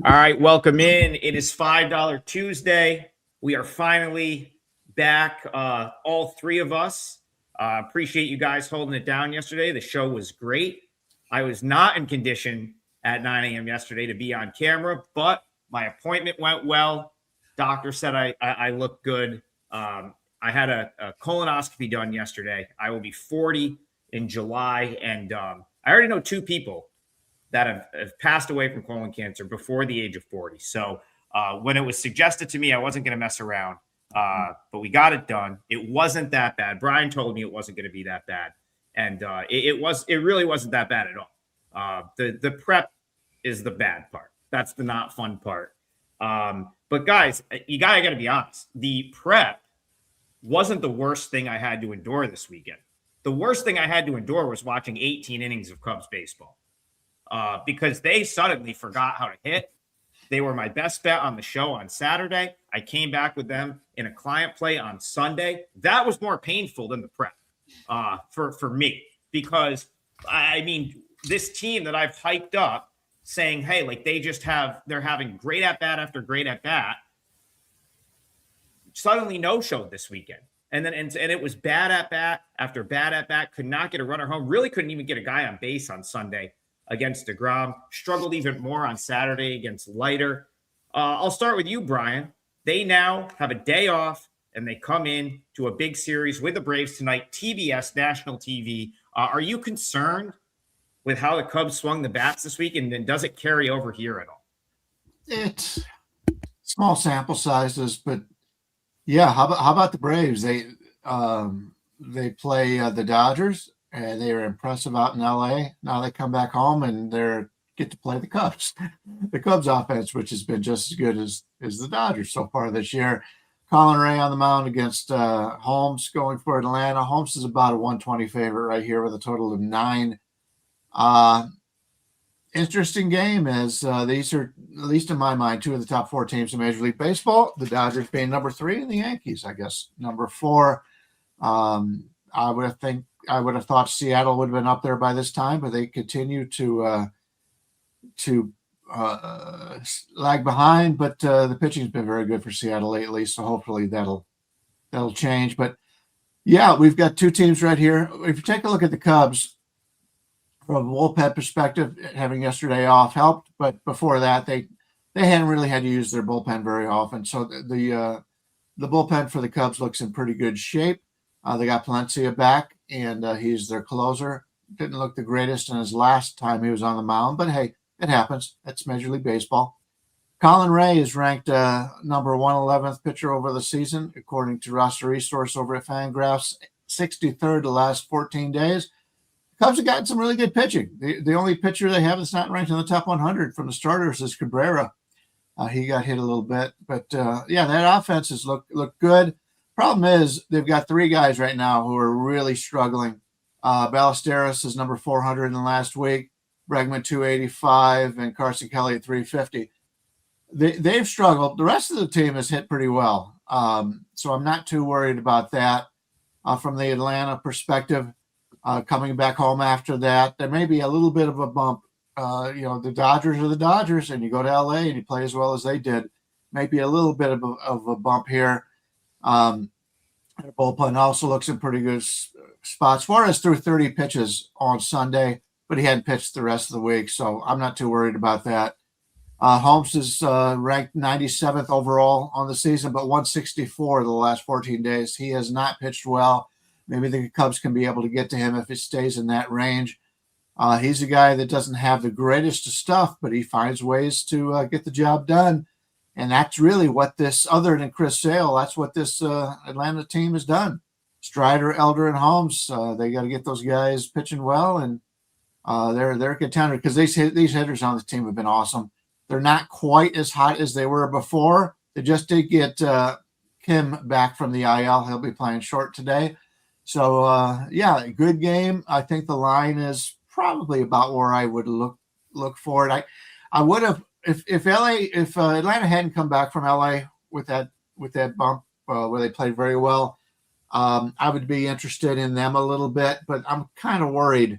All right, welcome in. It is $5 Tuesday. We are finally back, all three of us. Appreciate you guys holding it down yesterday. The show was great. I was not in condition at 9 a.m. yesterday to be on camera, but my appointment went well. Doctor said I look good. I had a colonoscopy done yesterday. I will be 40 in July, and I already know two people that have passed away from colon cancer before the age of 40. So when it was suggested to me, I wasn't going to mess around, but we got it done. It wasn't that bad. Brian told me it wasn't going to be that bad. And it really wasn't that bad at all. The prep is the bad part. That's the not fun part. But guys, you got to be honest. The prep wasn't the worst thing I had to endure this weekend. The worst thing I had to endure was watching 18 innings of Cubs baseball. Because they suddenly forgot how to hit. They were my best bet on the show on Saturday. I came back with them in a client play on Sunday. That was more painful than the prep for me, because I mean, this team that I've hyped up saying, hey, like they're having great at bat after great at bat, suddenly no-showed this weekend. And it was bad at bat after bad at bat, could not get a runner home, really couldn't even get a guy on base on Sunday against DeGrom, struggled even more on Saturday against Leiter. I'll start with you, Brian. They now have a day off, and they come in to a big series with the Braves tonight, TBS, national TV. Are you concerned with how the Cubs swung the bats this week, and does it carry over here at all? It's small sample sizes, but yeah, how about the Braves? They play the Dodgers, and they were impressive out in LA. Now they come back home and get to play the Cubs. The Cubs offense, which has been just as good as the Dodgers so far this year. Colin Ray on the mound against Holmes going for Atlanta. Holmes is about a 120 favorite right here with a total of 9. Interesting game, as these are, at least in my mind, two of the top 4 teams in Major League Baseball. The Dodgers being number 3 and the Yankees, I guess, number 4. I would have thought Seattle would have been up there by this time, but they continue to lag behind. But the pitching has been very good for Seattle lately, so hopefully that'll change. But yeah, we've got two teams right here. If you take a look at the Cubs from a bullpen perspective, having yesterday off helped, but before that they hadn't really had to use their bullpen very often. So the bullpen for the Cubs looks in pretty good shape. They got Palencia back, and he's their closer. Didn't look the greatest in his last time he was on the mound, but hey, it happens. That's Major League Baseball. Colin Ray is ranked number 111th pitcher over the season, according to roster resource over at Fangraphs, 63rd the last 14 days. The Cubs have gotten some really good pitching. The only pitcher they have that's not ranked in the top 100 from the starters is Cabrera. He got hit a little bit, but yeah, that offense has looked good. Problem is they've got 3 guys right now who are really struggling. Ballesteros is number 400 in the last week, Bregman 285, and Carson Kelly at 350. They've struggled. The rest of the team has hit pretty well, so I'm not too worried about that. From the Atlanta perspective, coming back home after that, there may be a little bit of a bump. The Dodgers are the Dodgers, and you go to LA and you play as well as they did. Maybe a little bit of a bump here. The bullpen also looks in pretty good spots. Suarez threw 30 pitches on Sunday, but he hadn't pitched the rest of the week, so I'm not too worried about that. Holmes is ranked 97th overall on the season, but 164 the last 14 days. He has not pitched well. Maybe the Cubs can be able to get to him if it stays in that range. He's a guy that doesn't have the greatest of stuff, but he finds ways to get the job done. And that's really what this, other than Chris Sale, that's what this Atlanta team has done. Strider, Elder, and Holmes, they got to get those guys pitching well, and they're a contender because these hitters on the team have been awesome. They're not quite as hot as they were before. They just did get Kim back from the IL. He'll be playing short today. So, yeah, good game. I think the line is probably about where I would look for it. I would have, if Atlanta hadn't come back from LA with that bump where they played very well, I would be interested in them a little bit, but I'm kind of worried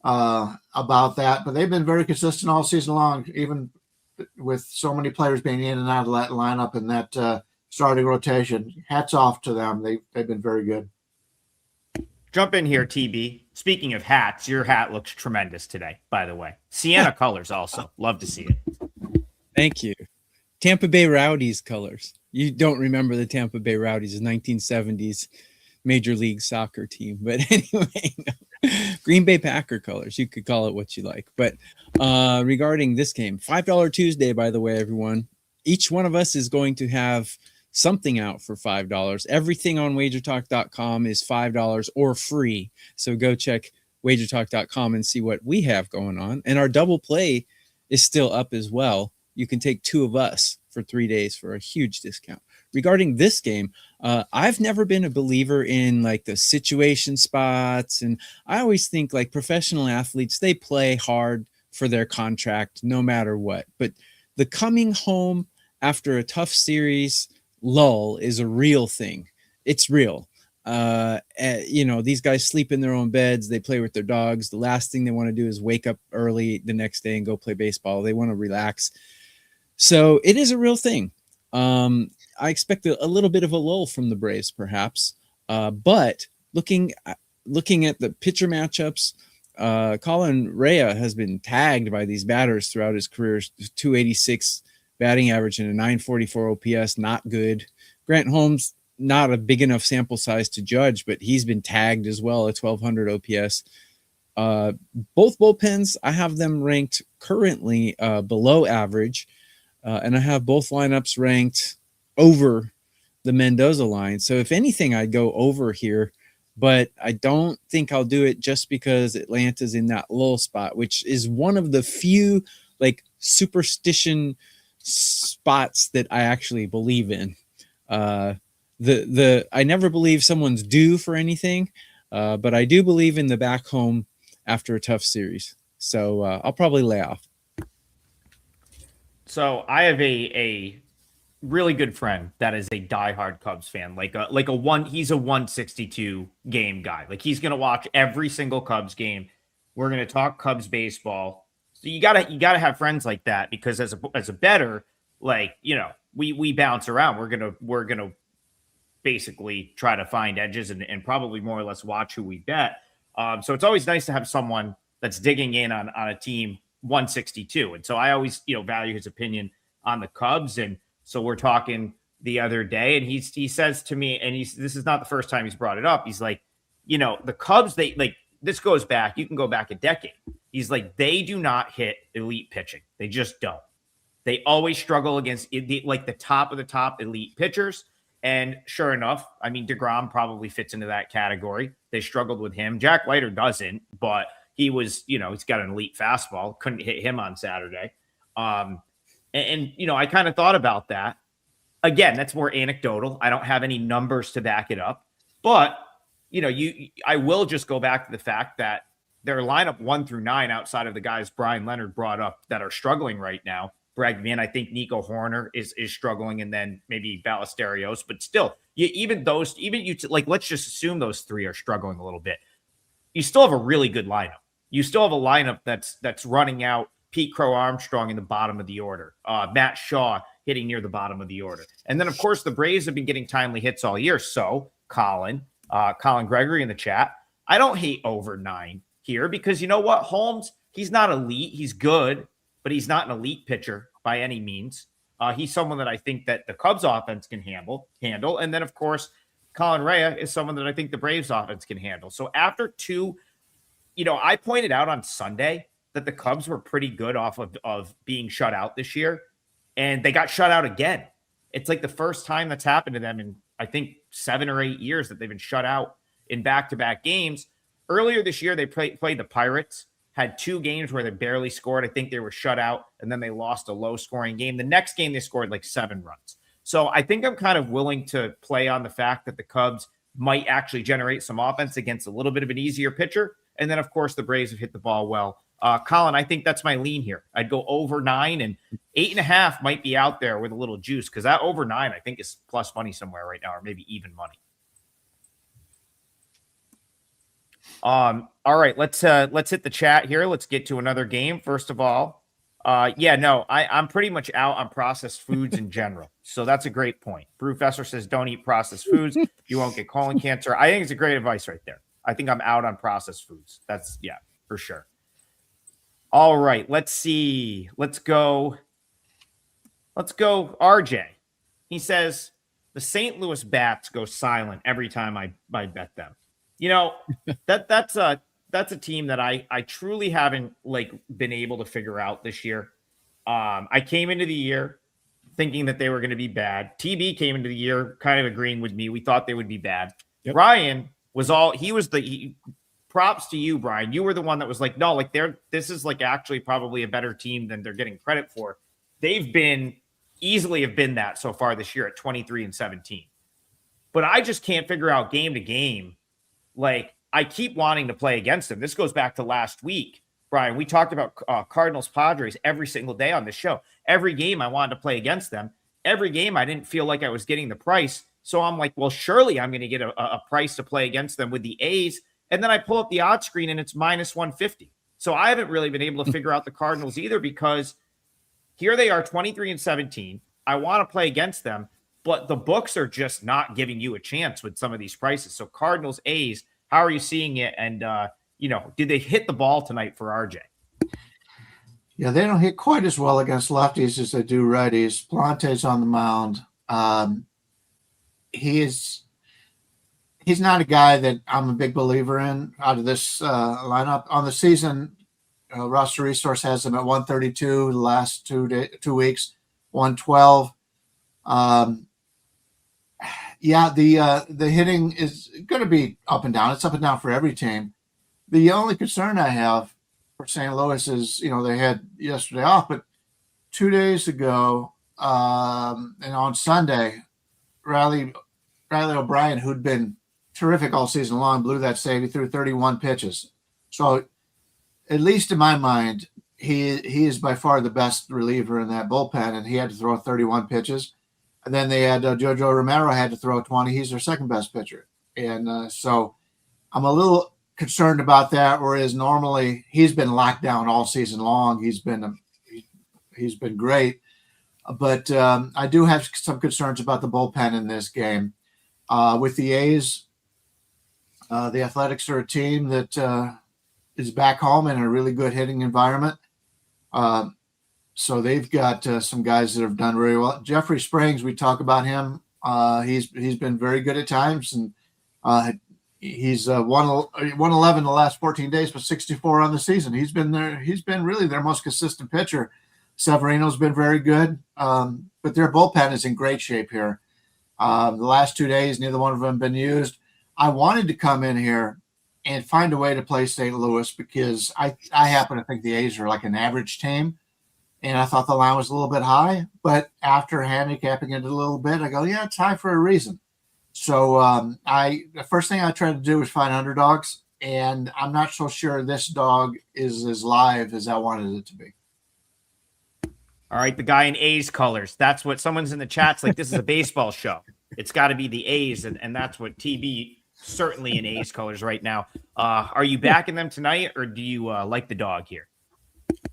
about that. But they've been very consistent all season long, even with so many players being in and out of that lineup and that starting rotation. Hats off to them. They've been very good. Jump in here, TB. Speaking of hats, your hat looks tremendous today, by the way. Sienna colors also. Love to see it. Thank you. Tampa Bay Rowdies colors. You don't remember the Tampa Bay Rowdies, 1970s Major League Soccer team. But anyway, no. Green Bay Packer colors. You could call it what you like. But regarding this game, $5 Tuesday, by the way, everyone. Each one of us is going to have something out for $5. Everything on WagerTalk.com is $5 or free. So go check WagerTalk.com and see what we have going on. And our double play is still up as well. You can take two of us for 3 days for a huge discount. Regarding this game, I've never been a believer in like the situation spots. And I always think like professional athletes, they play hard for their contract no matter what. But the coming home after a tough series lull is a real thing. It's real. These guys sleep in their own beds. They play with their dogs. The last thing they want to do is wake up early the next day and go play baseball. They want to relax. So it is a real thing. I expect a little bit of a lull from the Braves, perhaps. But looking at the pitcher matchups, Colin Rea has been tagged by these batters throughout his career. 286 batting average and a 944 OPS, not good. Grant Holmes, not a big enough sample size to judge, but he's been tagged as well at 1200 OPS. Both bullpens, I have them ranked currently below average. And I have both lineups ranked over the Mendoza line. So if anything, I'd go over here, but I don't think I'll do it just because Atlanta's in that lull spot, which is one of the few like superstition spots that I actually believe in. I never believe someone's due for anything, but I do believe in the back home after a tough series. So I'll probably lay off. So I have a really good friend that is a diehard Cubs fan. He's a 162 game guy. Like he's gonna watch every single Cubs game. We're gonna talk Cubs baseball. So you gotta have friends like that because as a bettor, like we bounce around. We're gonna basically try to find edges and probably more or less watch who we bet. So it's always nice to have someone that's digging in on a team 162. And so I always, value his opinion on the Cubs. And so we're talking the other day and he says to me, and this is not the first time he's brought it up. He's like, the Cubs, this goes back, you can go back a decade. He's like, they do not hit elite pitching. They just don't. They always struggle against the top of the top elite pitchers. And sure enough, I mean, DeGrom probably fits into that category. They struggled with him. Jack Leiter doesn't, but he was, he's got an elite fastball. Couldn't hit him on Saturday. I kind of thought about that. Again, that's more anecdotal. I don't have any numbers to back it up. But, I will just go back to the fact that their lineup 1 through 9 outside of the guys Bryan Leonard brought up that are struggling right now. Bregman, I think Nico Horner is struggling, and then maybe Ballesteros. But still, let's just assume those three are struggling a little bit. You still have a really good lineup. You still have a lineup that's running out Pete Crow Armstrong in the bottom of the order, Matt Shaw hitting near the bottom of the order. And then, of course, the Braves have been getting timely hits all year. So, Colin Gregory in the chat, I don't hate over 9 here because you know what? Holmes, he's not elite. He's good, but he's not an elite pitcher by any means. He's someone that I think that the Cubs offense can handle. And then, of course, Colin Rea is someone that I think the Braves offense can handle. So after 2, I pointed out on Sunday that the Cubs were pretty good off of being shut out this year, and they got shut out again. It's like the first time that's happened to them in, I think, 7 or 8 years that they've been shut out in back-to-back games. Earlier this year, they played the Pirates, had 2 games where they barely scored. I think they were shut out, and then they lost a low-scoring game. The next game, they scored like 7 runs. So I think I'm kind of willing to play on the fact that the Cubs might actually generate some offense against a little bit of an easier pitcher. And then, of course, the Braves have hit the ball well. Colin, I think that's my lean here. I'd go over 9, and 8.5 might be out there with a little juice because that over 9, I think, is plus money somewhere right now, or maybe even money. All right, let's hit the chat here. Let's get to another game. First of all, Yeah, no, I'm pretty much out on processed foods in general. So that's a great point. Brewfessor says don't eat processed foods. You won't get colon cancer. I think it's a great advice right there. I think I'm out on processed foods. That's, yeah, for sure. All right, let's see. Let's go RJ. He says the St. Louis Bats go silent every time I bet them. You know, that's a team that I truly haven't like been able to figure out this year. I came into the year thinking that they were going to be bad. TB came into the year kind of agreeing with me. We thought they would be bad. Yep. Brian was props to you, Brian. You were the one that was like, no, like this is like actually probably a better team than they're getting credit for. They've been easily have been that so far this year at 23-17. But I just can't figure out game to game. Like, I keep wanting to play against them. This goes back to last week, Brian. We talked about Cardinals Padres every single day on this show. Every game I wanted to play against them. Every game I didn't feel like I was getting the price. So I'm like, well, surely I'm going to get a price to play against them with the A's. And then I pull up the odds screen and it's minus 150. So I haven't really been able to figure out the Cardinals either, because here they are 23-17. I want to play against them, but the books are just not giving you a chance with some of these prices. So Cardinals, A's, how are you seeing it? And, did they hit the ball tonight for RJ? Yeah, they don't hit quite as well against lefties as they do righties. Plante's on the mound. He's not a guy that I'm a big believer in out of this lineup. On the season, Roster Resource has him at 132 the last 2 weeks, 112. The hitting is going to be up and down. It's up and down for every team. The only concern I have for St. Louis is, they had yesterday off, but 2 days ago and on Sunday, Riley O'Brien, who'd been terrific all season long, blew that save. He threw 31 pitches. So at least in my mind, he is by far the best reliever in that bullpen, and he had to throw 31 pitches. And then they had Jojo Romero had to throw 20. He's their second best pitcher. And so I'm a little concerned about that, whereas normally he's been locked down all season long. He's been great. But I do have some concerns about the bullpen in this game. With the A's, the Athletics are a team that is back home in a really good hitting environment. So they've got some guys that have done very well. Jeffrey Springs, we talk about him. He's been very good at times, and he's 111 the last 14 days, but 64 on the season. He's been really their most consistent pitcher. Severino's been very good, but their bullpen is in great shape here. The last 2 days, neither one of them have been used. I wanted to come in here and find a way to play St. Louis because I happen to think the A's are like an average team. And I thought the line was a little bit high, but after handicapping it a little bit, I go, yeah, it's high for a reason. So the first thing I tried to do was find underdogs, and I'm not so sure this dog is as live as I wanted it to be. All right, the guy in A's colors. That's what someone's in the chat's like, this is a baseball show. It's got to be the A's, and that's what TB certainly in A's colors right now. Are you backing them tonight, or do you like the dog here?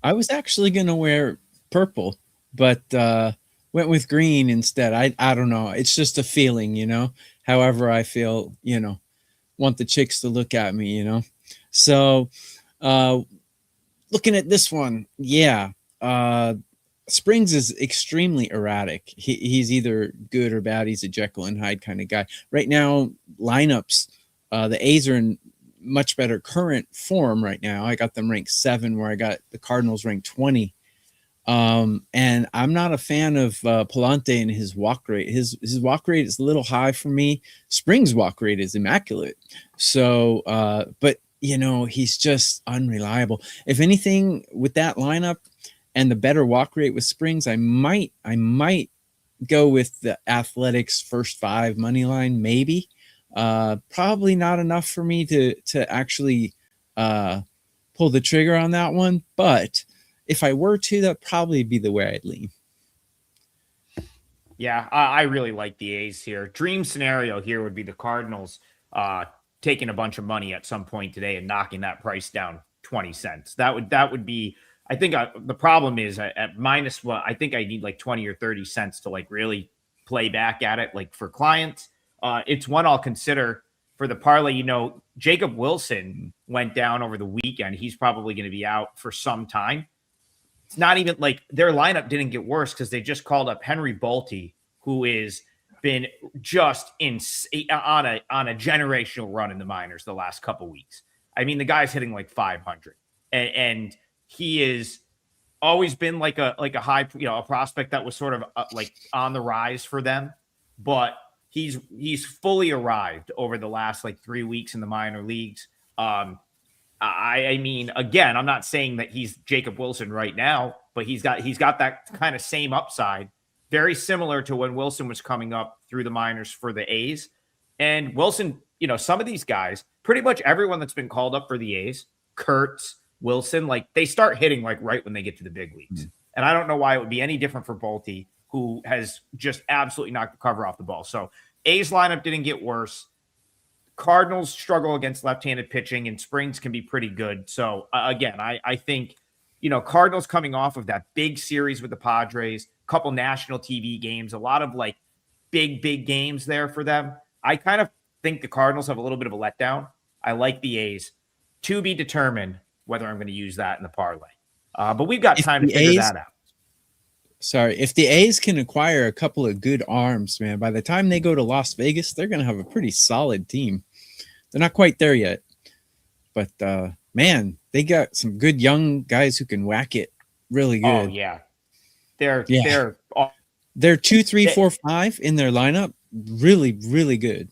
I was actually going to wear purple, but went with green instead. I don't know. It's just a feeling, however I feel, want the chicks to look at me, So looking at this one, yeah. Springs is extremely erratic. He's either good or bad. He's a Jekyll and Hyde kind of guy. Right now, lineups, the A's are in much better current form right now. I got them ranked 7, where I got the Cardinals ranked 20. And I'm not a fan of Palante and his walk rate. His walk rate is a little high for me. Springs' walk rate is immaculate. So, but he's just unreliable. If anything, with that lineup and the better walk rate with Springs, I might go with the Athletics first 5 money line, maybe. Probably not enough for me to actually pull the trigger on that one, but if I were to, that'd probably be the way I'd lean. Yeah, I really like the A's here. Dream scenario here would be the Cardinals taking a bunch of money at some point today and knocking that price down 20 cents. That would be I think the problem is at minus what I think I need like 20 or 30 cents to like really play back at it. Like for clients, it's one I'll consider for the parlay. You know, Jacob Wilson went down over the weekend. He's probably going to be out for some time. It's not even like their lineup didn't get worse because they just called up Henry Bolte, who is been just on a generational run in the minors the last couple weeks. I mean, the guy's hitting like 500, and he is always been like a high, a prospect that was sort of like on the rise for them, but he's fully arrived over the last like 3 weeks in the minor leagues. I mean, again, I'm not saying that he's Jacob Wilson right now, but he's got that kind of same upside, very similar to when Wilson was coming up through the minors for the A's. And Wilson, some of these guys, pretty much everyone that's been called up for the A's, Kurtz, Wilson, like they start hitting like right when they get to the big leagues. Mm-hmm. And I don't know why it would be any different for Bolte, who has just absolutely knocked the cover off the ball. So A's lineup didn't get worse. Cardinals struggle against left-handed pitching, and Springs can be pretty good. So again, I think, Cardinals coming off of that big series with the Padres, couple national TV games, a lot of like big games there for them. I kind of think the Cardinals have a little bit of a letdown. I like the A's. To be determined whether I'm going to use that in the parlay. But we've got time to figure that out. Sorry, if the A's can acquire a couple of good arms, man, by the time they go to Las Vegas, they're going to have a pretty solid team. They're not quite there yet. But, man, they got some good young guys who can whack it really good. Oh, yeah. They're 2, 3, 4, 5 in their lineup. Really, really good.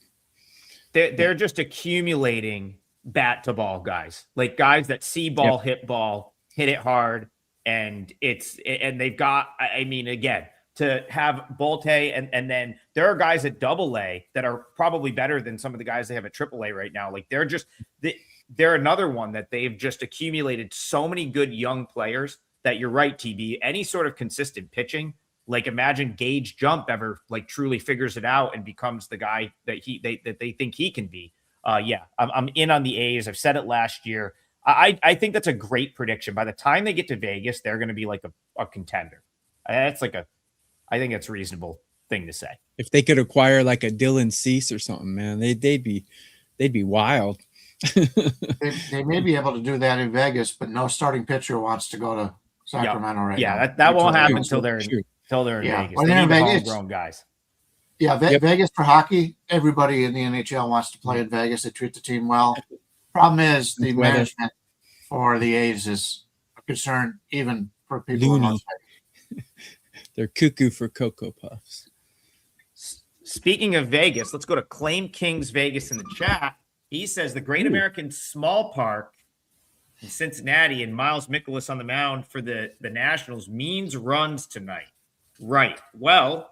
They're just accumulating bat to ball guys, like guys that see ball, hit ball, hit it hard. And they've got, I mean, again, to have Bolte and then there are guys at AA that are probably better than some of the guys they have at AAA right now. Like they're another one that they've just accumulated so many good young players that you're right, TB, any sort of consistent pitching, like imagine Gage Jump ever like truly figures it out and becomes the guy that they think he can be. I'm in on the A's. I've said it last year. I think that's a great prediction. By the time they get to Vegas, they're going to be like a contender. I think that's a reasonable thing to say. If they could acquire like a Dylan Cease or something, man, they'd be wild. they may be able to do that in Vegas, but no starting pitcher wants to go to Sacramento right now. Yeah, that won't happen until they're in Vegas. Well, they need Vegas, homegrown guys. Yeah, Vegas for hockey. Everybody in the NHL wants to play in Vegas. They treat the team well. Problem is the management for the A's is a concern, even for people. They're cuckoo for Cocoa Puffs. Speaking of Vegas, let's go to Claim Kings Vegas in the chat. He says the Great American Small Park in Cincinnati and Miles Mikolas on the mound for the Nationals means runs tonight. Right. Well,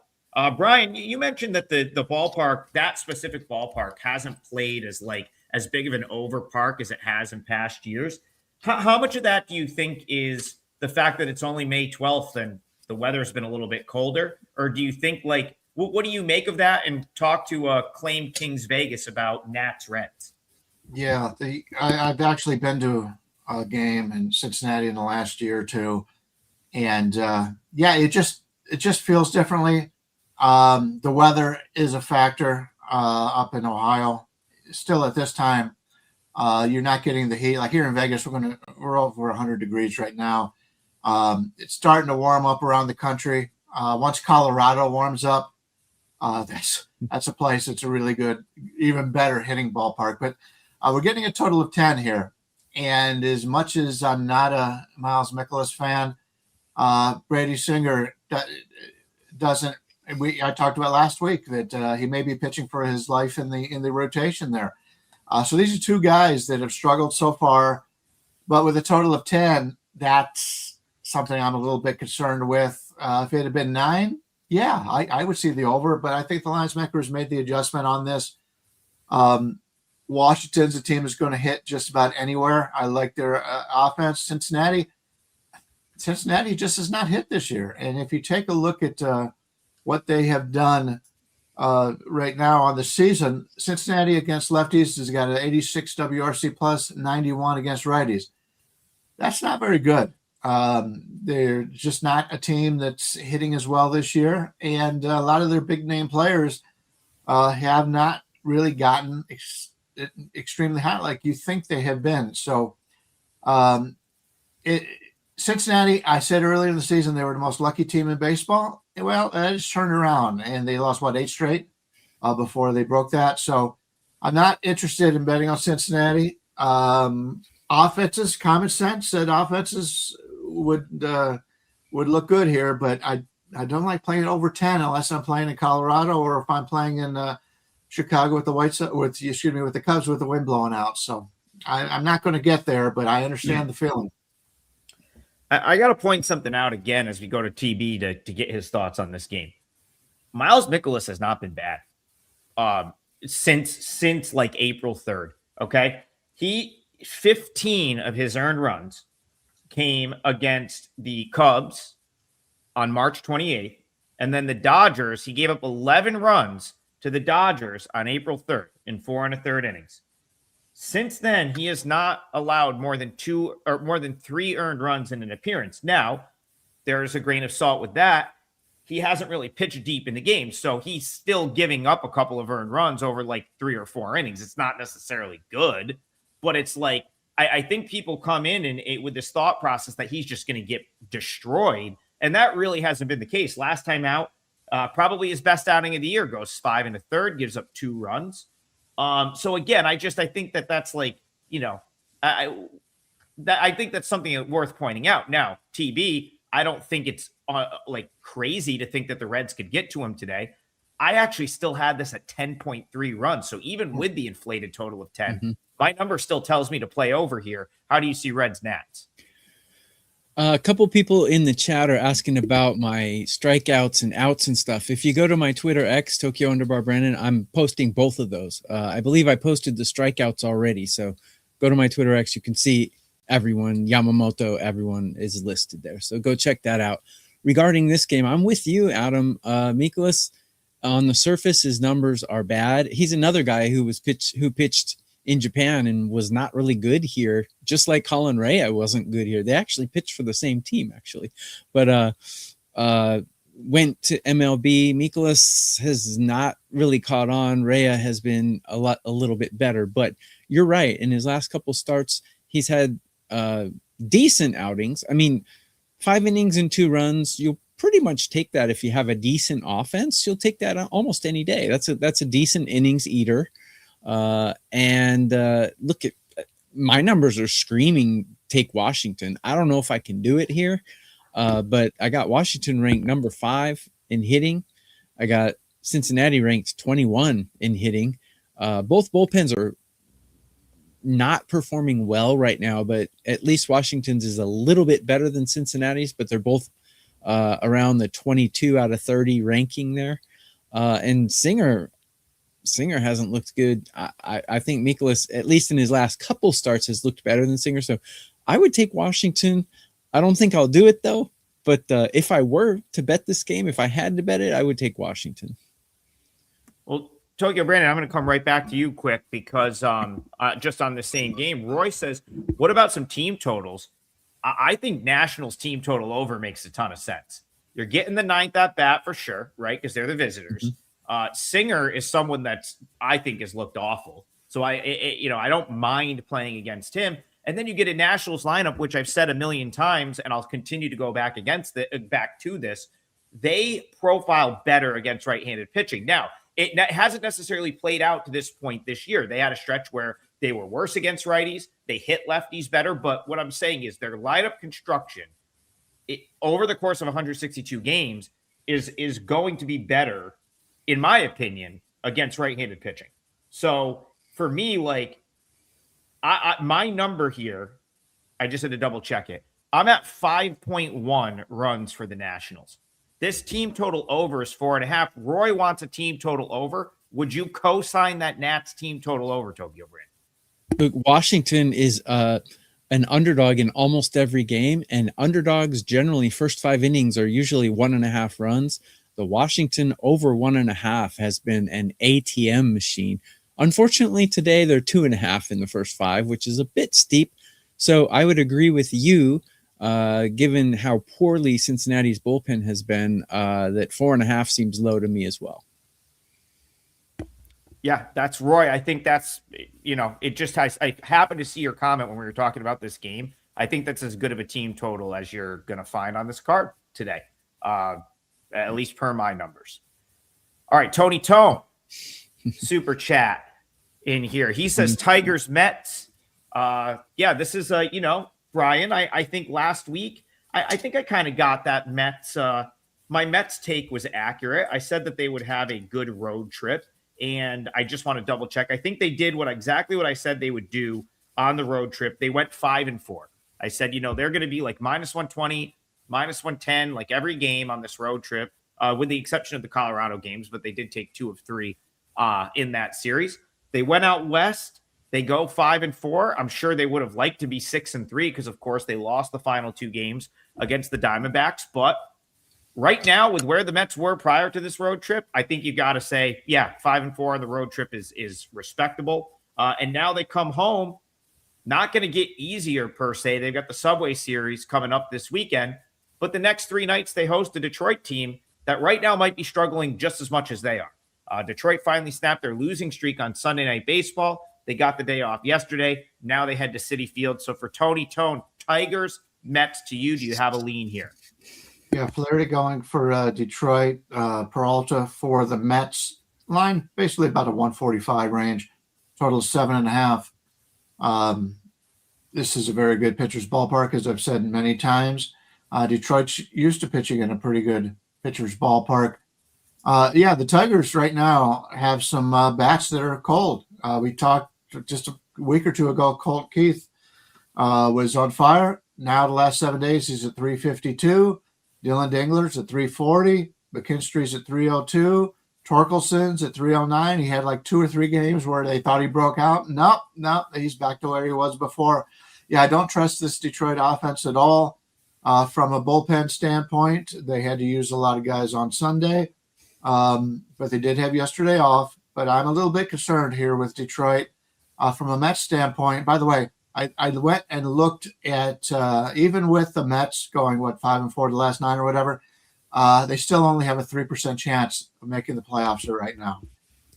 Brian, you mentioned that the ballpark, that specific ballpark, hasn't played as big of an over park as it has in past years. How much of that do you think is the fact that it's only May 12th and the weather's been a little bit colder? Or do you think what do you make of that? And talk to Claim Kings Vegas about Nats Reds. Yeah, I've actually been to a game in Cincinnati in the last year or two. And it just feels differently. The weather is a factor up in Ohio. Still at this time, you're not getting the heat. Like here in Vegas, we're over 100 degrees right now. It's starting to warm up around the country. Once Colorado warms up, that's a place that's a really good, even better hitting ballpark. But we're getting a total of 10 here. And as much as I'm not a Miles Mikolas fan, Brady Singer doesn't. I talked about last week that he may be pitching for his life in the rotation there. So these are two guys that have struggled so far, but with a total of 10, that's something I'm a little bit concerned with. If it had been 9, I would see the over, but I think the lines makers made the adjustment on this. Washington's a team that's going to hit just about anywhere. I like their offense. Cincinnati just has not hit this year. And if you take a look at what they have done right now on the season, Cincinnati against lefties has got an 86 WRC plus, 91 against righties. That's not very good. They're just not a team that's hitting as well this year, and a lot of their big name players have not really gotten extremely hot like you think they have been. So, Cincinnati, I said earlier in the season they were the most lucky team in baseball. Well, it just turned around, and they lost 8 straight before they broke that. So, I'm not interested in betting on Cincinnati. Offenses, common sense said offenses would look good here, but I don't like playing over 10 unless I'm playing in Colorado or if I'm playing in Chicago with the with the Cubs with the wind blowing out. So I'm not going to get there, but I understand the feeling. I got to point something out again as we go to TB to get his thoughts on this game. Miles Mikolas has not been bad since like April 3rd. Okay, 15 of his earned runs came against the Cubs on March 28th. And then the Dodgers, he gave up 11 runs to the Dodgers on April 3rd in 4 1/3 innings. Since then, he has not allowed more than 3 earned runs in an appearance. Now, there's a grain of salt with that. He hasn't really pitched deep in the game, so he's still giving up a couple of earned runs over like 3 or 4 innings. It's not necessarily good, but it's like, I think people come in and with this thought process that he's just going to get destroyed. And that really hasn't been the case. Last time out, probably his best outing of the year, goes 5 1/3, gives up 2 runs. So again, I think that's like, I think that's something worth pointing out. Now, TB, I don't think it's like crazy to think that the Reds could get to him today. I actually still had this at 10.3 runs. So even with the inflated total of 10, my number still tells me to play over here. How do you see Reds Nats? A couple people in the chat are asking about my strikeouts and outs and stuff. If you go to my Twitter X, Tokyo_Brandon, I'm posting both of those. I believe I posted the strikeouts already. So go to my Twitter X. You can see everyone, Yamamoto, everyone is listed there. So go check that out. Regarding this game, I'm with you, Adam. Mikolas, on the surface, his numbers are bad. He's another guy who pitched in Japan and was not really good here, just like Colin Rea wasn't good here. They actually pitched for the same team, actually. But went to MLB. Mikolas has not really caught on. Rea has been a little bit better. But you're right. In his last couple starts, he's had decent outings. I mean, 5 innings and 2 runs, you'll pretty much take that. If you have a decent offense, you'll take that almost any day. That's a decent innings eater. And look at my numbers are screaming take Washington. I don't know if I can do it here, but I got Washington ranked number 5 in hitting. I got Cincinnati ranked 21 in hitting. Both bullpens are not performing well right now, but at least Washington's is a little bit better than Cincinnati's, but they're both around the 22 out of 30 ranking there. And Singer hasn't looked good. I think Mikolas, at least in his last couple starts, has looked better than Singer. So I would take Washington. I don't think I'll do it though. But if I were to bet this game, if I had to bet it, I would take Washington. Well, Tokyo Brandon, I'm going to come right back to you quick because just on the same game, Roy says, what about some team totals? I think Nationals team total over makes a ton of sense. You're getting the 9th at bat for sure, right? Because they're the visitors. Singer is someone that's I think has looked awful. So I don't mind playing against him. And then you get a Nationals lineup, which I've said a million times, and I'll continue to go back to this. They profile better against right-handed pitching. Now, it hasn't necessarily played out to this point this year. They had a stretch where they were worse against righties. They hit lefties better. But what I'm saying is their lineup construction over the course of 162 games is going to be better, in my opinion, against right-handed pitching. So for me, like my number here, I just had to double check it. I'm at 5.1 runs for the Nationals. This team total over is 4.5. Roy wants a team total over. Would you co-sign that Nats team total over, Tokyo Brand? Look, Washington is an underdog in almost every game, and underdogs generally first 5 innings are usually 1.5 runs. The Washington over 1.5 has been an ATM machine. Unfortunately, today they're 2.5 in the first 5, which is a bit steep. So I would agree with you. given how poorly Cincinnati's bullpen has been, that 4.5 seems low to me as well. Yeah, that's Roy. I think that's, it just has, I happened to see your comment when we were talking about this game. I think that's as good of a team total as you're going to find on this card today, at least per my numbers. All right, Tony Tone, super chat in here. He says Tigers Mets. This is, Brian, I think last week, I think I kind of got that Mets. My Mets take was accurate. I said that they would have a good road trip. And I just want to double check. I think they did exactly what I said they would do on the road trip. They went 5-4. I said, they're going to be like -120, -110, like every game on this road trip, with the exception of the Colorado games, but they did take 2 of 3 in that series. They went out west. They go 5-4. I'm sure they would have liked to be 6-3 because, of course, they lost the final 2 games against the Diamondbacks. But right now, with where the Mets were prior to this road trip, I think you got to say, 5-4 on the road trip is respectable. And now they come home, not going to get easier per se. They've got the Subway Series coming up this weekend, but the next 3 nights they host a Detroit team that right now might be struggling just as much as they are. Detroit finally snapped their losing streak on Sunday Night Baseball. They got the day off yesterday. Now they head to Citi Field. So for Tony Tone, Tigers, Mets to you, do you have a lean here? Yeah, Flaherty going for Detroit, Peralta for the Mets. Line basically about a 145 range, total 7.5. This is a very good pitcher's ballpark, as I've said many times. Detroit's used to pitching in a pretty good pitcher's ballpark. The Tigers right now have some bats that are cold. We talked just a week or 2 ago, Colt Keith was on fire. Now the last 7 days, he's at 352. Dylan Dingler's at 340. McKinstry's at 302. Torkelson's at 309. He had like 2 or 3 games where they thought he broke out. Nope, he's back to where he was before. Yeah, I don't trust this Detroit offense at all. From a bullpen standpoint, they had to use a lot of guys on Sunday, but they did have yesterday off. But I'm a little bit concerned here with Detroit. From a Mets standpoint, by the way, I went and looked at, even with the Mets going, 5-4 the last 9 or whatever, they still only have a 3% chance of making the playoffs right now.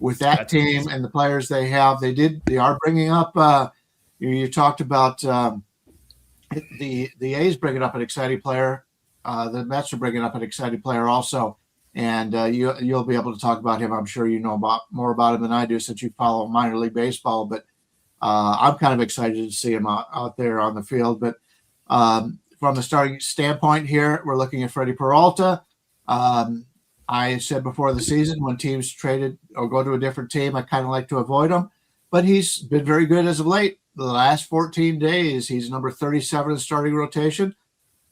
With that team and the players they have, they are bringing up, you talked about the A's bringing up an exciting player. The Mets are bringing up an exciting player also. And you'll be able to talk about him. I'm sure you know more about him than I do since you follow minor league baseball. But I'm kind of excited to see him out there on the field. But from the starting standpoint here, we're looking at Freddie Peralta. I said before the season when teams traded or go to a different team, I kind of like to avoid him. But he's been very good as of late. The last 14 days, he's number 37 in the starting rotation.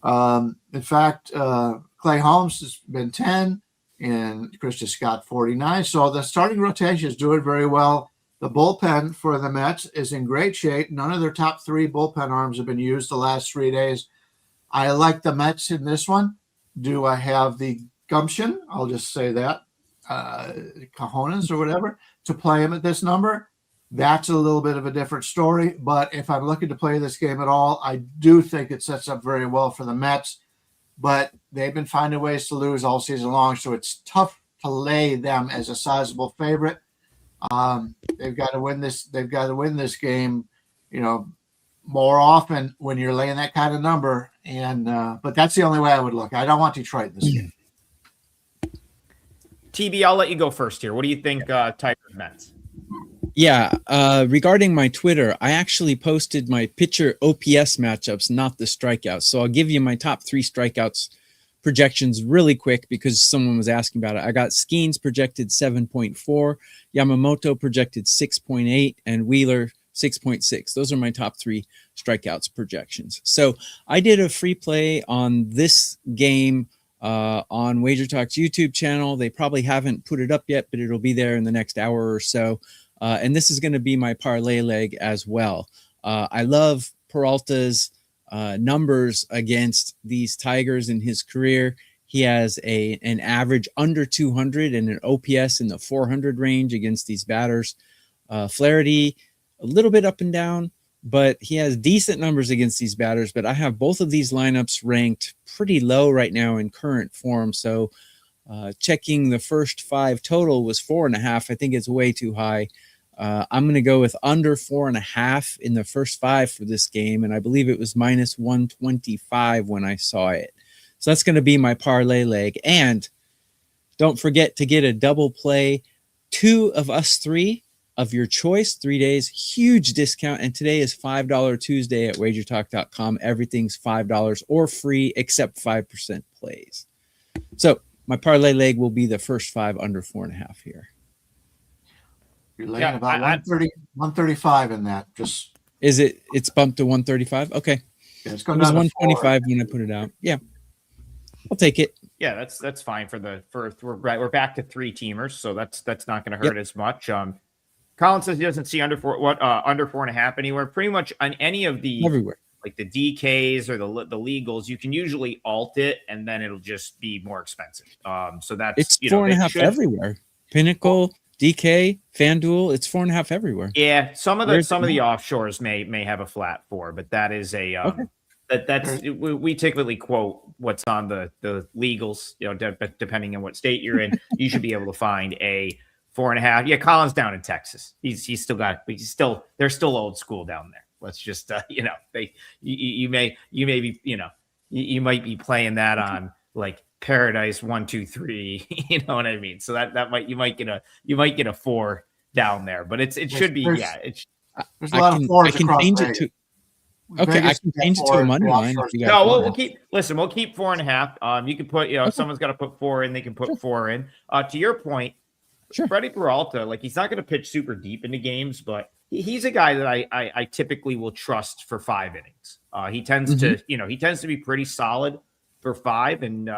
In fact, Clay Holmes has been 10 and Christian Scott 49. So the starting rotation is doing very well. The bullpen for the Mets is in great shape. None of their top 3 bullpen arms have been used the last 3 days. I like the Mets in this one. Do I have the gumption? I'll just say that, cojones or whatever, to play him at this number? That's a little bit of a different story. But if I'm looking to play this game at all, I do think it sets up very well for the Mets. But they've been finding ways to lose all season long, so it's tough to lay them as a sizable favorite. They've got to win this. They've got to win this game, more often when you're laying that kind of number. And but that's the only way I would look. I don't want Detroit in this game. TB, I'll let you go first here. What do you think, Tigers Mets? Yeah, regarding my Twitter, I actually posted my pitcher OPS matchups, not the strikeouts. So I'll give you my top 3 strikeouts projections really quick because someone was asking about it. I got Skeens projected 7.4, Yamamoto projected 6.8, and Wheeler 6.6. Those are my top 3 strikeouts projections. So I did a free play on this game on WagerTalk's YouTube channel. They probably haven't put it up yet, but it'll be there in the next hour or so. And this is going to be my parlay leg as well. I love Peralta's numbers against these Tigers in his career. He has an average under 200 and an OPS in the 400 range against these batters. Flaherty, a little bit up and down, but he has decent numbers against these batters. But I have both of these lineups ranked pretty low right now in current form. So checking the first 5 total was 4.5. I think it's way too high. I'm going to go with under 4.5 in the first 5 for this game. And I believe it was minus 125 when I saw it. So that's going to be my parlay leg. And don't forget to get a double play. 2 of us 3 of your choice, 3 days, huge discount. And today is $5 Tuesday at WagerTalk.com. Everything's $5 or free except 5% plays. So my parlay leg will be the first 5 under 4.5 here. You're laying about 130, 135 in that. Just it's bumped to 135? Okay. Yeah, it's It going was down to 125 when I put it out. Yeah. I'll take it. Yeah, that's fine we're back to 3 teamers, so that's not going to hurt as much. Colin says he doesn't see under 4.5 anywhere. Pretty much on any of the Everywhere. like the DKs or the legals, you can usually alt it and then it'll just be more expensive. So that's It's 4.5 everywhere. Pinnacle, DK, FanDuel, it's 4.5 everywhere. Yeah, some of the offshores may have a flat 4, but that is a we typically quote what's on the legals, depending on what state you're in. You should be able to find a 4.5. Yeah, Colin's down in Texas. They're still old school down there. Let's just you might be playing that on like Paradise 1, 2, 3. You know what I mean? So you might get a 4 down there, but it should be there's a lot of 4s across Vegas. Okay, I can change it to a money line. No, we'll keep 4.5. You can put, someone's got to put 4 in, they can put 4 in. To your point, sure. Freddie Peralta, like he's not going to pitch super deep into games, but he's a guy that I typically will trust for 5 innings. He tends to be pretty solid for 5. And,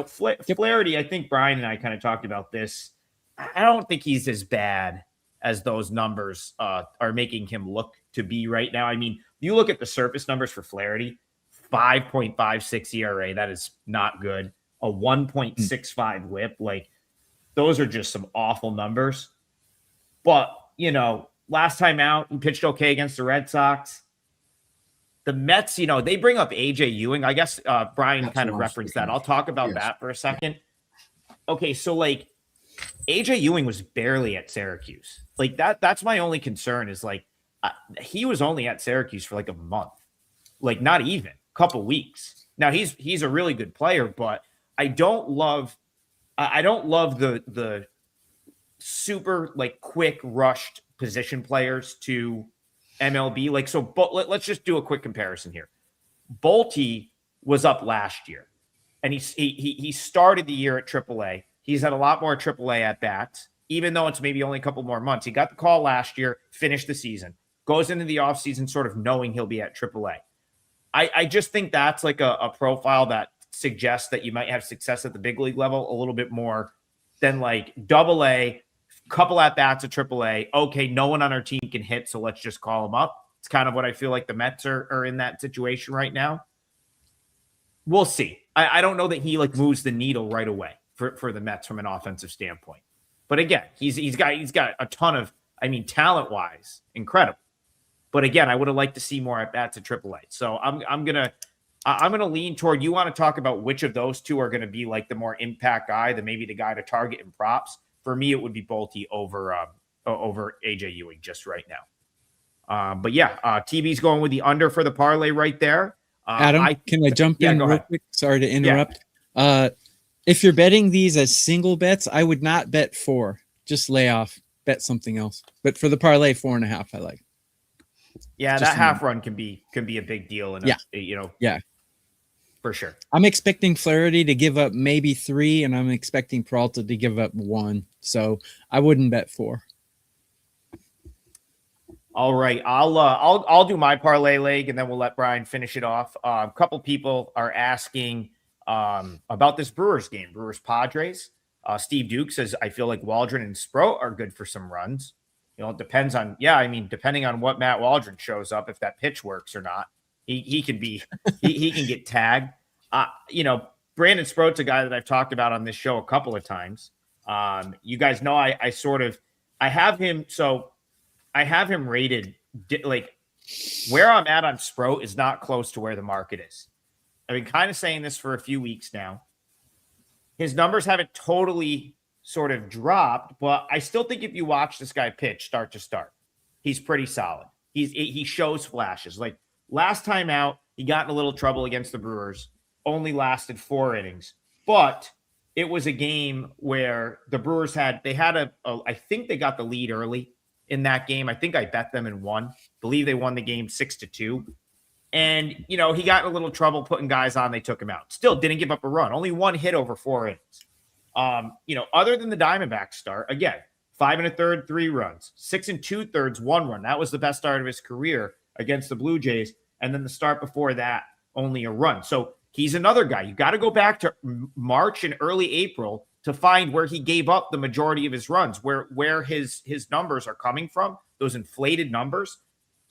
Flaherty, I think Brian and I kind of talked about this. I don't think he's as bad as those numbers are making him look to be right now. I mean, you look at the surface numbers for Flaherty, 5.56 ERA. That is not good. A 1.65 whip. Like, those are just some awful numbers. But, last time out, he pitched okay against the Red Sox. The Mets, they bring up AJ Ewing. I guess Brian kind of referenced that. I'll talk about that for a second. Okay, so like AJ Ewing was barely at Syracuse. Like that's my only concern is like he was only at Syracuse for like a month. Like not even a couple weeks. Now he's a really good player, but I don't love the super like quick rushed position players to MLB. Like, so but let's just do a quick comparison here. Bolte was up last year and he started the year at AAA. He's had a lot more AAA at bats, even though it's maybe only a couple more months. He got the call last year, finished the season, goes into the offseason sort of knowing he'll be at AAA. I just think that's like a profile that suggests that you might have success at the big league level a little bit more than like AA, couple at bats at AAA. Okay, no one on our team can hit, so let's just call him up. It's kind of what I feel like the Mets are in that situation right now. We'll see. I don't know that he like moves the needle right away for the Mets from an offensive standpoint. But again, he's got a ton of, talent wise, incredible. But again, I would have liked to see more at bats at AAA. So I'm gonna lean toward. You want to talk about which of those two are going to be like the more impact guy, maybe the guy to target in props. For me, it would be Bolte over AJ Ewing just right now. But yeah, TB's going with the under for the parlay right there. Adam, can I jump in real quick? Sorry to interrupt. Yeah. If you're betting these as single bets, I would not bet 4. Just lay off. Bet something else. But for the parlay, 4.5, I like. Yeah, just that half run can be a big deal. And for sure. I'm expecting Flaherty to give up maybe 3, and I'm expecting Peralta to give up 1. So I wouldn't bet 4. All right, I'll do my parlay leg, and then we'll let Brian finish it off. A couple people are asking about this Brewers game, Brewers Padres. Steve Duke says, I feel like Waldron and Sproat are good for some runs. It depends on, depending on what Matt Waldron shows up, if that pitch works or not. He can be, he can get tagged. Brandon Sproat's a guy that I've talked about on this show a couple of times. You guys know I have him. So I have him rated like Where I'm at on Sproat is not close to where the market is. I've been kind of saying this for a few weeks now. His numbers haven't totally sort of dropped, but I still think if you watch this guy pitch start to start, he's pretty solid. He shows flashes. Like last time out, he got in a little trouble against the Brewers, only lasted 4 innings, but it was a game where the Brewers I think they got the lead early in that game. I think I bet them and won. Believe they won the game 6-2. And, he got in a little trouble putting guys on. They took him out. Still didn't give up a run. Only 1 hit over 4 innings. Other than the Diamondbacks start, again, 5 1/3, 3 runs, 6 2/3, 1 run. That was the best start of his career against the Blue Jays. And then the start before that, only a run. So he's another guy. You got to go back to March and early April to find where he gave up the majority of his runs, where his numbers are coming from, those inflated numbers.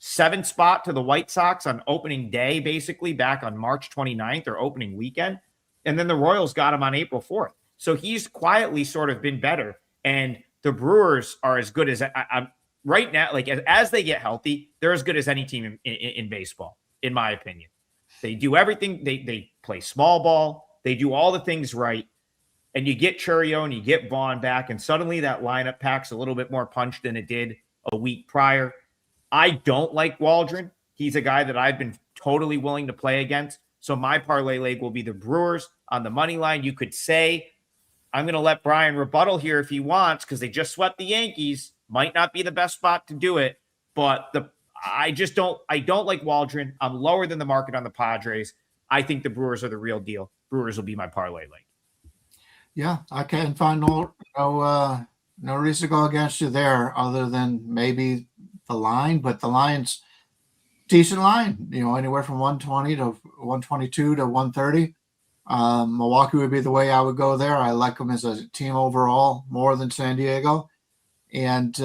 7th spot to the White Sox on opening day, basically back on March 29th or opening weekend. And then the Royals got him on April 4th. So he's quietly sort of been better. And the Brewers are as good as I'm right now. Like as they get healthy, they're as good as any team in baseball, in my opinion. They do everything. They play small ball. They do all the things right. And you get Churio and you get Vaughn back. And suddenly that lineup packs a little bit more punch than it did a week prior. I don't like Waldron. He's a guy that I've been totally willing to play against. So my parlay leg will be the Brewers on the money line. You could say, I'm going to let Brian rebuttal here if he wants because they just swept the Yankees. Might not be the best spot to do it. But I don't like Waldron. I'm lower than the market on the Padres. I think the Brewers are the real deal. Brewers will be my parlay leg. Yeah, I can't find no reason to go against you there other than maybe the line, but the line's decent line, anywhere from 120 to 122 to 130. Milwaukee would be the way I would go there. I like them as a team overall more than San Diego. And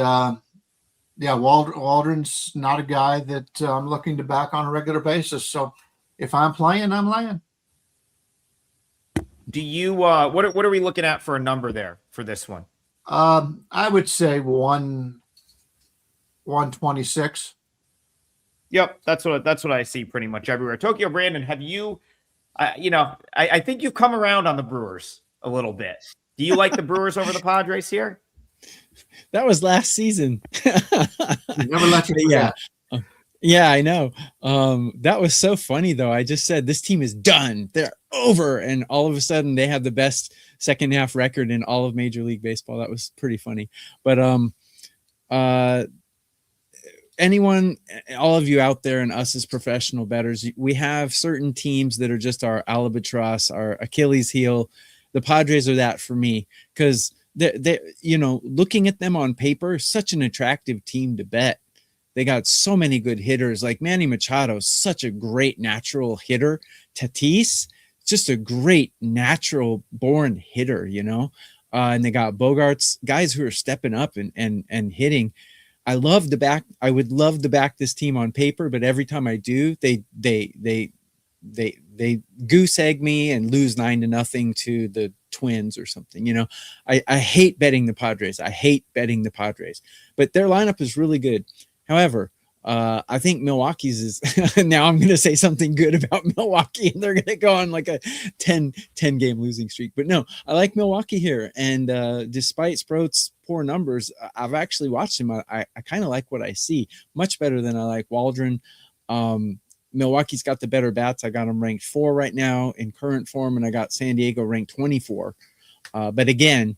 Waldron's not a guy that I'm looking to back on a regular basis. So if I'm playing, I'm laying. Do you what are we looking at for a number there for this one? I would say 126. Yep, that's what I see pretty much everywhere. Tokyo Brandon, have you I think you've come around on the Brewers a little bit. Do you like the Brewers over the Padres here? That was last season. Never let you forget. Yeah, I know. That was so funny though. I just said this team is done. They're over. And all of a sudden they have the best second half record in all of Major League Baseball. That was pretty funny. But anyone, all of you out there and us as professional bettors, we have certain teams that are just our albatross, our Achilles heel. The Padres are that for me because they looking at them on paper, such an attractive team to bet. They got so many good hitters, like Manny Machado, such a great natural hitter. Tatis, just a great natural born hitter, and they got Bogarts, guys who are stepping up and hitting. I would love to back this team on paper, but every time I do, they goose egg me and lose 9-0 to the Twins or something. I hate betting the Padres. But their lineup is really good. However, I think Milwaukee's is now I'm going to say something good about Milwaukee and they're going to go on like a 10 game losing streak. But no, I like Milwaukee here. And despite Sproat's poor numbers, I've actually watched him. I kind of like what I see much better than I like Waldron. Milwaukee's got the better bats. I got them ranked 4 right now in current form, and I got San Diego ranked 24. But again,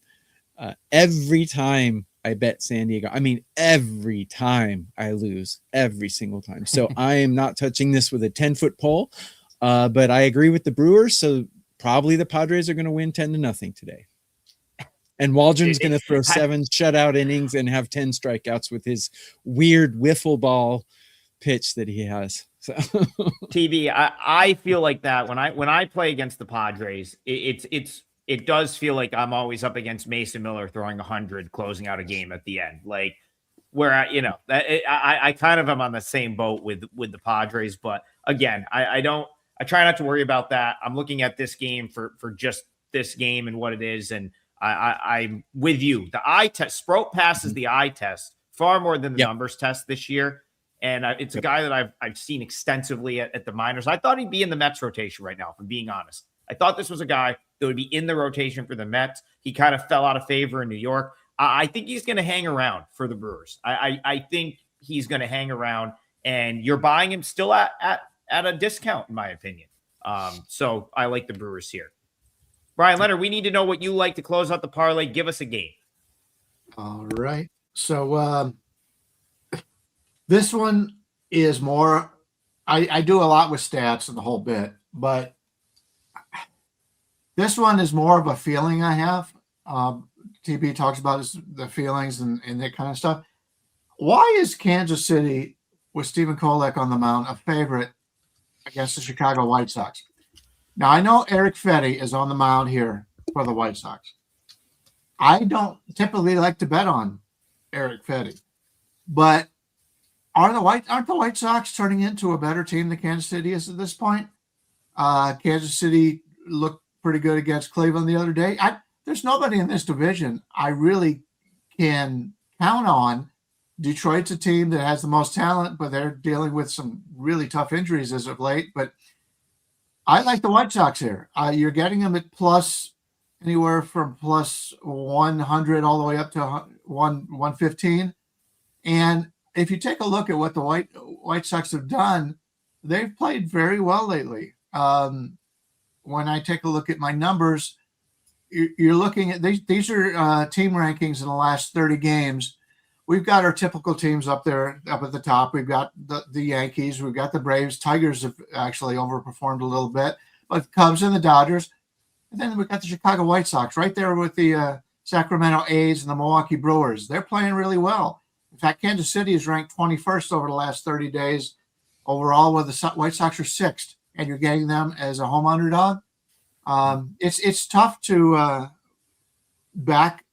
every time I bet San Diego, every time I lose, every single time. So I am not touching this with a 10-foot pole, but I agree with the Brewers. So probably the Padres are going to win 10-0 today. And Waldron's going to throw 7 shutout innings and have 10 strikeouts with his weird wiffle ball pitch that he has. So TV, I feel like that when I play against the Padres, it does feel like I'm always up against Mason Miller throwing 100, closing out a game at the end. Like where I kind of am on the same boat with the Padres, but again, I try not to worry about that. I'm looking at this game for just this game and what it is, and I'm with you. The eye test, Sproat passes the eye test far more than the numbers test this year. And it's a guy that I've seen extensively at the minors. I thought he'd be in the Mets rotation right now, if I'm being honest. I thought this was a guy that would be in the rotation for the Mets. He kind of fell out of favor in New York. I think he's going to hang around for the Brewers. I think he's going to hang around, and you're buying him still at a discount, in my opinion. So I like the Brewers here. Bryan Leonard, we need to know what you like to close out the parlay. Give us a game. All right. So this one is more, I do a lot with stats and the whole bit, but this one is more of a feeling I have. TB talks about the feelings and that kind of stuff. Why is Kansas City with Stephen Kolek on the mound a favorite against the Chicago White Sox? Now, I know Eric Fetty is on the mound here for the White Sox. I don't typically like to bet on Eric Fetty, but aren't the White Sox turning into a better team than Kansas City is at this point? Kansas City looked pretty good against Cleveland the other day. There's nobody in this division I really can count on. Detroit's a team that has the most talent, but they're dealing with some really tough injuries as of late. But I like the White Sox here. You're getting them at plus anywhere from plus 100 all the way up to 115. And if you take a look at what the White Sox have done, they've played very well lately. When I take a look at my numbers, you're looking at these are team rankings in the last 30 games. We've got our typical teams up there, up at the top. We've got the Yankees. We've got the Braves. Tigers have actually overperformed a little bit, but the Cubs and the Dodgers. And then we've got the Chicago White Sox right there with the Sacramento A's and the Milwaukee Brewers. They're playing really well. In fact, Kansas City is ranked 21st over the last 30 days overall, where the White Sox are 6th, and you're getting them as a home underdog. It's tough to back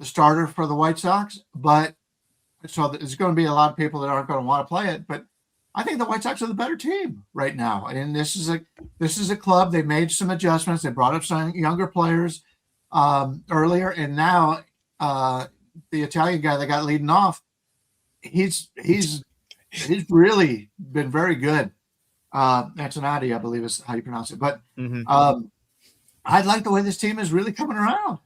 the starter for the White Sox, but so there's going to be a lot of people that aren't going to want to play it. But I think the White Sox are the better team right now, and this is a club. They made some adjustments. They brought up some younger players earlier, and now the Italian guy that got leading off, he's really been very good. Antonati, I believe is how you pronounce it. But I like the way this team is really coming around.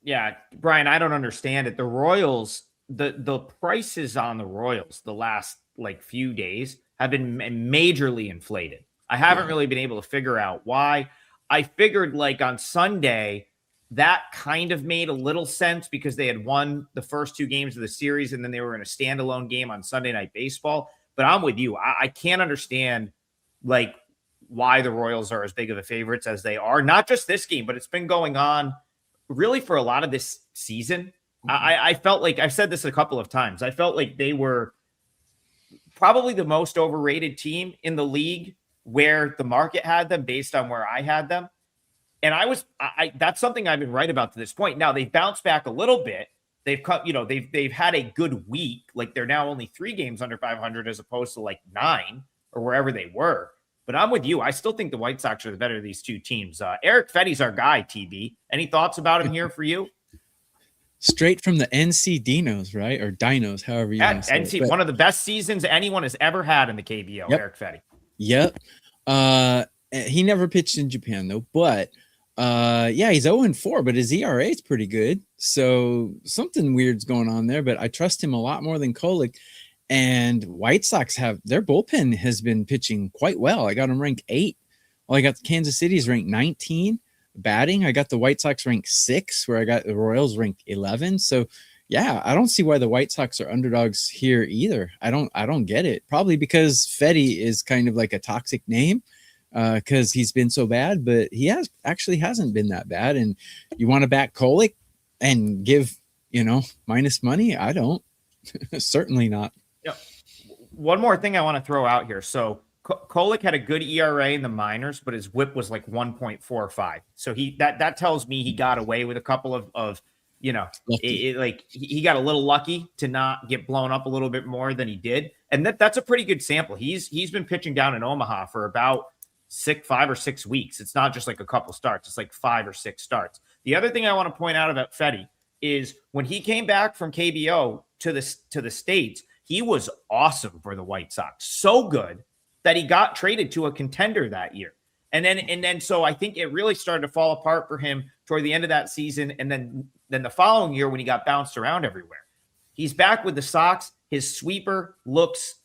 Yeah, Brian, I don't understand it. The Royals, the prices on the Royals the last few days have been majorly inflated. I haven't really been able to figure out why. I figured on Sunday that kind of made a little sense because they had won the first 2 games of the series and then they were in a standalone game on Sunday Night Baseball. But I'm with you. I can't understand why the Royals are as big of a favorites as they are. Not just this game, but it's been going on really for a lot of this season. I felt like I've said this a couple of times. I felt like they were probably the most overrated team in the league where the market had them based on where I had them. And that's something I've been right about to this point. Now they've bounced back a little bit. They've cut, they've had a good week. They're now only 3 games under 500 as opposed to 9 or wherever they were. But I'm with you. I still think the White Sox are the better of these 2 teams. Eric Fetty's our guy, TB. Any thoughts about him here for you? Straight from the NC Dinos, right? Or Dinos, however you want to say NC, it. one of the best seasons anyone has ever had in the KBO, Yep. Eric Fetty. Yep. He never pitched in Japan, though. But, he's 0-4, but his ERA is pretty good. So something weird's going on there. But I trust him a lot more than Kolek. And White Sox their bullpen has been pitching quite well. I got them ranked 8. Well, I got Kansas City's ranked 19 batting. I got the White Sox ranked 6, where I got the Royals ranked 11. So yeah, I don't see why the White Sox are underdogs here either. I don't get it. Probably because Fetty is kind of like a toxic name because he's been so bad, but he hasn't been that bad. And you want to back Kolek and give, minus money? I don't. Certainly not. Yep. One more thing I want to throw out here. So Kolek had a good ERA in the minors, but his WHIP was 1.45. So that tells me he got away with a couple of he got a little lucky to not get blown up a little bit more than he did. And that's a pretty good sample. He's been pitching down in Omaha for about 5 or 6 weeks. It's not just a couple starts. It's 5 or 6 starts. The other thing I want to point out about Fetty is when he came back from KBO to the States, he was awesome for the White Sox. So good that he got traded to a contender that year. And then so I think it really started to fall apart for him toward the end of that season. And then the following year when he got bounced around everywhere. He's back with the Sox. His sweeper looks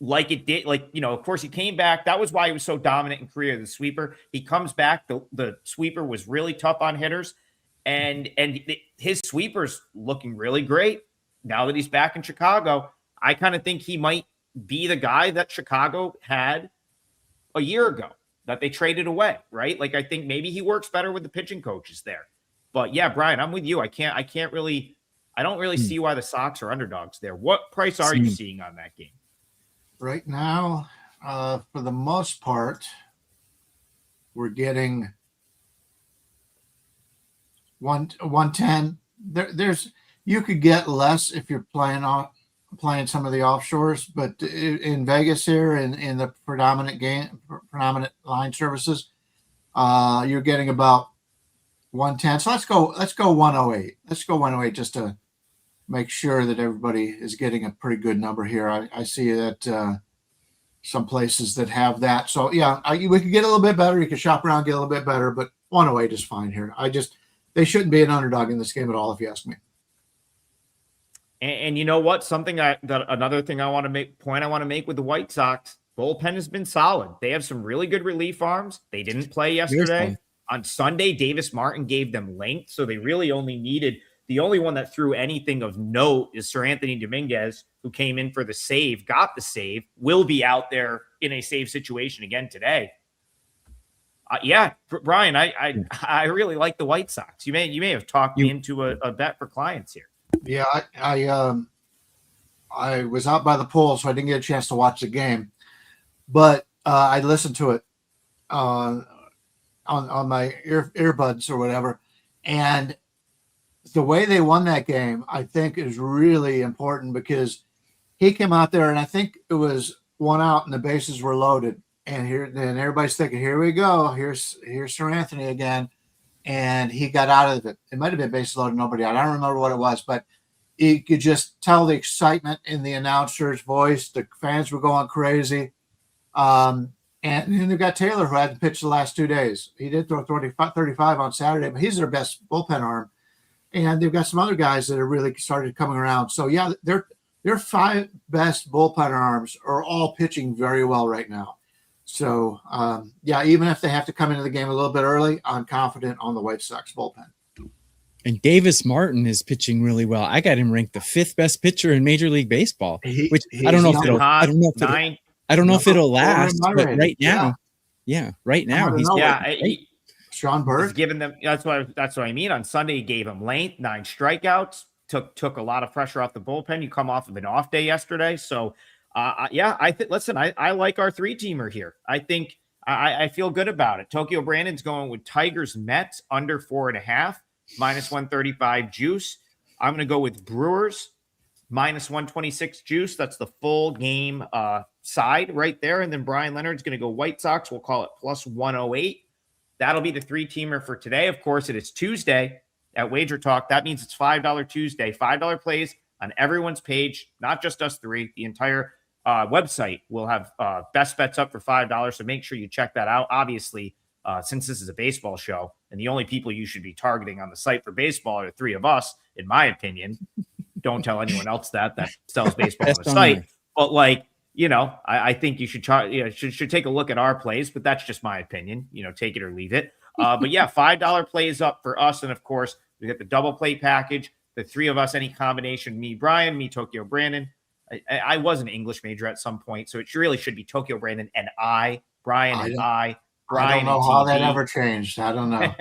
like it did. Like, of course he came back. That was why he was so dominant in Korea, the sweeper. He comes back. The sweeper was really tough on hitters. And his sweeper's looking really great now that he's back in Chicago. I kind of think he might be the guy that Chicago had a year ago that they traded away, right? Like, I think maybe he works better with the pitching coaches there. But yeah, Brian, I'm with you. I don't really see why the Sox are underdogs there. What price are you seeing on that game? Right now, for the most part, we're getting 110. There's you could get less if you're playing some of the offshores, but in Vegas here in the predominant line services, you're getting about 110. So let's go 108. Let's go 108 just to make sure that everybody is getting a pretty good number here. I see that some places that have that. So yeah, we could get a little bit better. You can shop around, get a little bit better, but 108 is fine here. They shouldn't be an underdog in this game at all, if you ask me. And you know what? Another thing I want to make with the White Sox, bullpen has been solid. They have some really good relief arms. They didn't play yesterday. On Sunday, Davis Martin gave them length, so they really only needed the only one that threw anything of note is Sir Anthony Dominguez, who came in for the save, got the save, will be out there in a save situation again today. Yeah, Brian, I really like the White Sox. You may have talked me into a bet for clients here. Yeah, I was out by the pool, so I didn't get a chance to watch the game, but I listened to it on my earbuds or whatever, and the way they won that game, I think, is really important because he came out there, and I think it was one out, and the bases were loaded, and then everybody's thinking, "Here we go, here's Sir Anthony again." And he got out of it. It might have been bases loaded, nobody out. I don't remember what it was, but you could just tell the excitement in the announcer's voice. The fans were going crazy. And then they've got Taylor, who hadn't pitched the last 2 days. He did throw 35 on Saturday, but he's their best bullpen arm. And they've got some other guys that have really started coming around. So, yeah, their 5 best bullpen arms are all pitching very well right now. So, yeah, even if they have to come into the game a little bit early, I'm confident on the White Sox bullpen. And Davis Martin is pitching really well. I got him ranked the 5th best pitcher in Major League Baseball, which I don't know if it'll last, but right now, he's Sean Burke he's given them. That's what I mean. On Sunday, he gave him length, 9 strikeouts, took a lot of pressure off the bullpen. You come off of an off day yesterday, so. Yeah, I like our 3-teamer here. I think I feel good about it. Tokyo Brandon's going with Tigers Mets under 4.5, -135 juice. I'm going to go with Brewers -126 juice. That's the full game side right there. And then Bryan Leonard's going to go White Sox. We'll call it +108. That'll be the 3-teamer for today. Of course, it is Tuesday at WagerTalk. That means it's $5 Tuesday. $5 plays on everyone's page, not just us 3. The entire website will have best bets up for $5, so make sure you check that out. Obviously, since this is a baseball show, and the only people you should be targeting on the site for baseball are the 3 of us, in my opinion. Don't tell anyone else that sells baseball on the site. But I think you should try. Should take a look at our plays, but that's just my opinion. Take it or leave it. But yeah, $5 plays up for us, and of course we got the double play package. The 3 of us, any combination, me, Brian, me, Tokyo Brandon. I was an English major at some point, so it really should be Tokyo Brandon and Brian and Brian. I don't know how that ever changed. I don't know.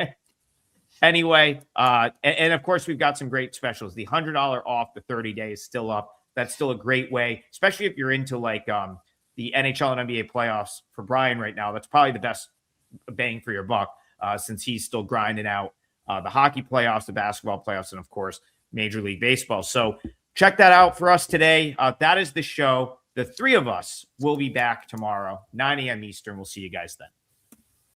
Anyway, and of course, we've got some great specials. The $100 off the 30-day is still up. That's still a great way, especially if you're into the NHL and NBA playoffs. For Brian right now, that's probably the best bang for your buck since he's still grinding out the hockey playoffs, the basketball playoffs, and of course, Major League Baseball. So check that out for us today. That is the show. The 3 of us will be back tomorrow, 9 a.m. Eastern. We'll see you guys then.